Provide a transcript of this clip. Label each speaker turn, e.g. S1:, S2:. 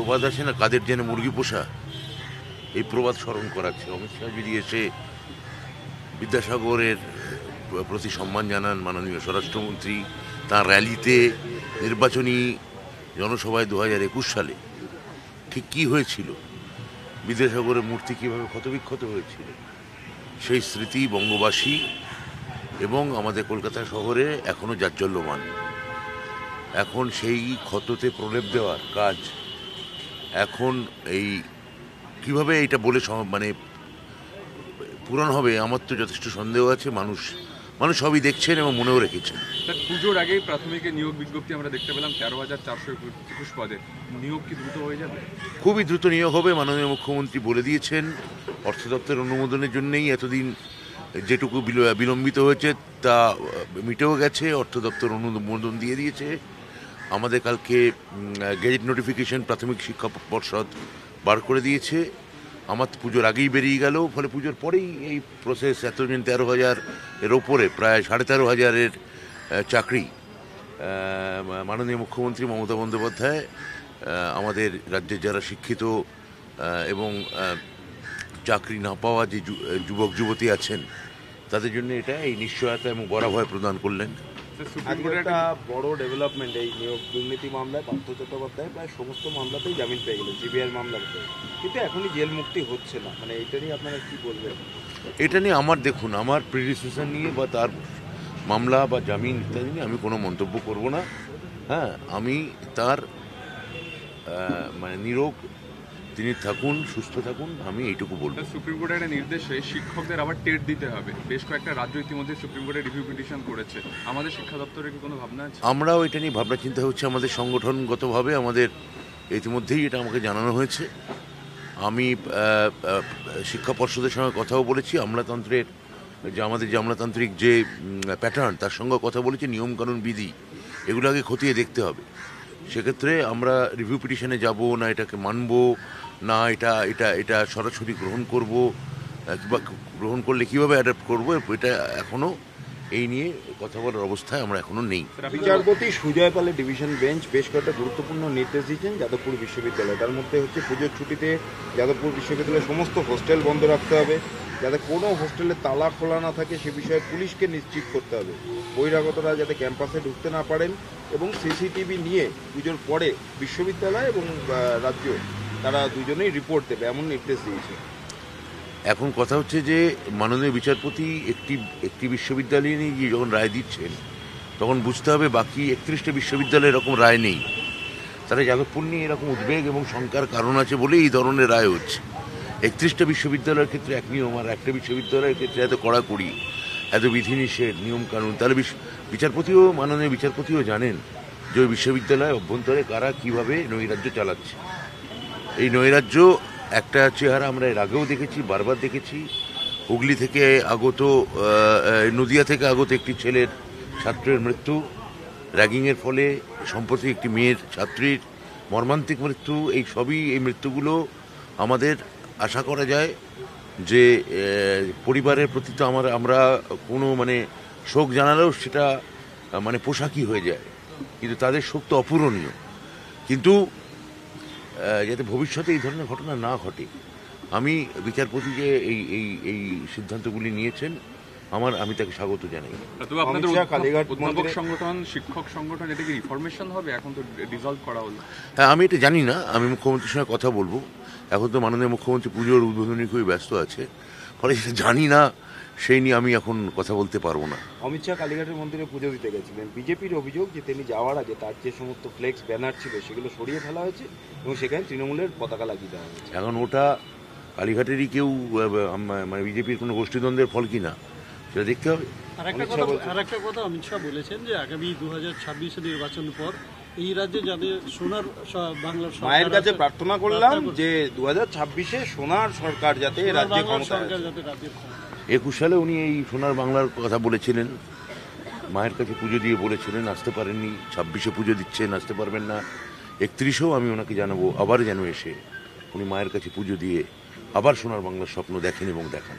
S1: প্রবাদ আছে না, কাদের জেনে মুরগি পোষা, এই প্রবাদ স্মরণ করাচ্ছে। অমিত শাহ যদি এসে বিদ্যাসাগরের প্রতি সম্মান জানান, মাননীয় স্বরাষ্ট্রমন্ত্রী তাঁর র্যালিতে, নির্বাচনী জনসভায় 2021 সালে ঠিক কী হয়েছিল, বিদ্যাসাগরের মূর্তি কীভাবে ক্ষতবিক্ষত হয়েছিল, সেই স্মৃতি বঙ্গবাসী এবং আমাদের কলকাতা শহরে এখনও জাজ্বল্যমান। এখন সেই ক্ষততে প্রলেপ দেওয়ার কাজ এখন এই কিভাবে এইটা বলে মানে পূরণ হবে, আমার তো যথেষ্ট সন্দেহ আছে। মানুষ সবই দেখছেন এবং মনেও রেখেছেন।
S2: স্যার, পুজোর আগেই প্রাথমিকের নিয়োগ বিজ্ঞপ্তি আমরা দেখতে পেলাম 13,421 পদে। নিয়োগ কি দ্রুত হয়ে যাবে?
S1: খুবই দ্রুত নিয়োগ হবে। মাননীয় মুখ্যমন্ত্রী বলে দিয়েছেন, অর্থ দপ্তরের অনুমোদনের জন্যই এতদিন যেটুকু বিলম্বিত হয়েছে তা মিটেও গেছে। অর্থ দপ্তর অনুমোদন দিয়ে দিয়েছে। আমাদের কালকে গেজেট নোটিফিকেশন প্রাথমিক শিক্ষা পর্ষদ বার করে দিয়েছে। আমার পুজোর আগেই বেরিয়ে গেল, ফলে পুজোর পরেই এই প্রসেস। এতদিন 13,000 এর ওপরে, প্রায় 13,500 চাকরি মাননীয় মুখ্যমন্ত্রী মমতা বন্দ্যোপাধ্যায় আমাদের রাজ্যের যারা শিক্ষিত এবং চাকরি না পাওয়া যে যুবক যুবতী আছেন তাদের জন্য এটা এই নিশ্চয়তা এবং বরাভয় প্রদান করলেন।
S3: একটা বড় ডেভেলপমেন্ট এই নিয়োগ দুর্নীতি মামলায় পার্থ চট্টোপাধ্যায় প্রায় সমস্ত মামলাতেই জামিন পেয়ে গেলেন, সিবিআই মামলাতে, কিন্তু এখনই জেল মুক্তি হচ্ছে না। মানে এটা নিয়ে আপনারা কি বলবেন?
S1: এটা নিয়ে আমার দেখুন, আমার প্রিডিসেশন নিয়ে বা তার মামলা বা জামিন ইত্যাদি নিয়ে আমি কোনো মন্তব্য করব না। হ্যাঁ, আমি তার মানে নিরোগ, তিনি থাকুন, সুস্থ থাকুন, আমি এইটুকু বলবো।
S2: সুপ্রিম কোর্টের একটা নির্দেশে শিক্ষকদের আবার টেট দিতে হবে। বেশ কয়েকটা রাজ্য ইতিমধ্যে সুপ্রিম কোর্টে রিভিউ পিটিশন করেছে। আমাদের শিক্ষা দপ্তরের কি কোনো ভাবনা আছে?
S1: আমরাও এটা নিয়ে ভাবনা চিন্তা হচ্ছে আমাদের সংগঠনগতভাবে। আমাদের ইতিমধ্যেই এটা আমাকে জানানো হয়েছে। আমি শিক্ষা পর্ষদের সঙ্গে কথাও বলেছি। আমলাতন্ত্রের যে আমাদের যে আমলাতান্ত্রিক যে প্যাটার্ন, তার সঙ্গে কথা বলেছি। নিয়মকানুন বিধি এগুলো আগে খতিয়ে দেখতে হবে। সেক্ষেত্রে আমরা রিভিউ পিটিশনে যাব না, এটাকে মানব না, এটা এটা এটা সরাসরি গ্রহণ করব, কিংবা গ্রহণ করলে কীভাবে অ্যাডাপ্ট করবো, এটা এখনও এই নিয়ে কথা বলার অবস্থায় আমরা এখনও নেই।
S3: বিচারপতি সুজয় পালের ডিভিশন বেঞ্চ বেশ কয়েকটা গুরুত্বপূর্ণ নির্দেশ দিয়েছেন যাদবপুর বিশ্ববিদ্যালয়। তার মধ্যে হচ্ছে পুজোর ছুটিতে যাদবপুর বিশ্ববিদ্যালয়ের সমস্ত হোস্টেল বন্ধ রাখতে হবে, যাতে কোনো হোস্টেলে তালা খোলা না থাকে সে বিষয়ে পুলিশকে নিশ্চিত করতে হবে, বহিরাগতরা যাতে ক্যাম্পাসে ঢুকতে না পারেন, এবং সিসিটিভি নিয়ে পুজোর পরে বিশ্ববিদ্যালয় এবং রাজ্য তারা দুজনেই রিপোর্ট দেবে, এমন নির্দেশ দিয়েছে।
S1: এখন কথা হচ্ছে যে মাননীয় বিচারপতি একটি বিশ্ববিদ্যালয় নিয়ে যখন রায় দিচ্ছেন তখন বুঝতে হবে বাকি 31টা বিশ্ববিদ্যালয়ে এরকম রায় নেই। তারা যাদবপুর নিয়ে এরকম উদ্বেগ এবং শঙ্কার কারণ আছে বলেই এই ধরনের রায় হচ্ছে। 31টা বিশ্ববিদ্যালয়ের ক্ষেত্রে এক নিয়ম, আর একটা বিশ্ববিদ্যালয়ের ক্ষেত্রে এত কড়াকড়ি, এত বিধিনিষেধ, নিয়মকানুন। তাহলে মাননীয় বিচারপতিও জানেন যে ওই বিশ্ববিদ্যালয় অভ্যন্তরে কারা কীভাবে নৈরাজ্য চালাচ্ছে। এই নৈরাজ্য একটা চেহারা আমরা এর আগেও দেখেছি, বারবার দেখেছি। হুগলি থেকে আগত, নদিয়া থেকে আগত একটি ছেলের, ছাত্রের মৃত্যু, র্যাগিংয়ের ফলে সম্প্রতি একটি মেয়ের ছাত্রীর মর্মান্তিক মৃত্যু। এই মৃত্যুগুলো আমাদের আশা করা যায় যে পরিবারের প্রতি তো আমরা কোনো মানে শোক জানালেও সেটা মানে পোশাকি হয়ে যায়, কিন্তু তাদের শোক তো অপূরণীয়। কিন্তু যাতে ভবিষ্যতে এই ধরনের ঘটনা না ঘটে, আমি বিচারপতি যে এই সিদ্ধান্তগুলি নিয়েছেন আমি তাকে স্বাগত জানাই।
S2: আপনাদের সংগঠন, শিক্ষক সংগঠন, এটা কি রিফরমেশন হবে? এখন তো ডিসলভ করা হলো।
S1: হ্যাঁ, আমি এটা জানি না, আমি মুখ্যমন্ত্রীর সঙ্গে কথা বলবো। এখন তো মাননীয় মুখ্যমন্ত্রী পুজোর উদ্বোধনী খুবই ব্যস্ত আছে, ফলে সেটা জানি না, সেই নিয়ে আমি এখন কথা বলতে পারবো না।
S3: অমিত শাহ কালীঘাটের মন্দিরে পুজো দিতে গেছিলেন। বিজেপির অভিযোগ যে তিনি যাওয়ার আগে তার যে সমস্ত ফ্লেক্স ব্যানার ছিল সেগুলো সরিয়ে ফেলা হয়েছে এবং সেখানে তৃণমূলের পতাকা লাগিয়ে দেওয়া হয়েছে।
S1: এখন ওটা কালীঘাটেরই কেউ মানে বিজেপির কোনো গোষ্ঠীদ্বন্দ্বের ফল কিনা সেটা দেখতে হবে।
S4: আর একটা কথা অমিত শাহ বলেছেন যে আগামী 2026 নির্বাচনের পর এই রাজ্যে যাতে সোনার বাংলার
S3: মায়ের কাছে প্রার্থনা করলাম যে 2026-এ সোনার সরকার যাতে রাজ্যে ক্ষমতায় আসে।
S1: 21 সালে উনি এই সোনার বাংলার কথা বলেছিলেন, মায়ের কাছে পুজো দিয়ে বলেছিলেন, আসতে পারেননি। 26-এ পুজো দিচ্ছেন, আসতে পারবেন না। 31-এও আমি ওনাকে জানাবো আবার যেন এসে উনি মায়ের কাছে পুজো দিয়ে আবার সোনার বাংলার স্বপ্ন দেখেন এবং দেখান।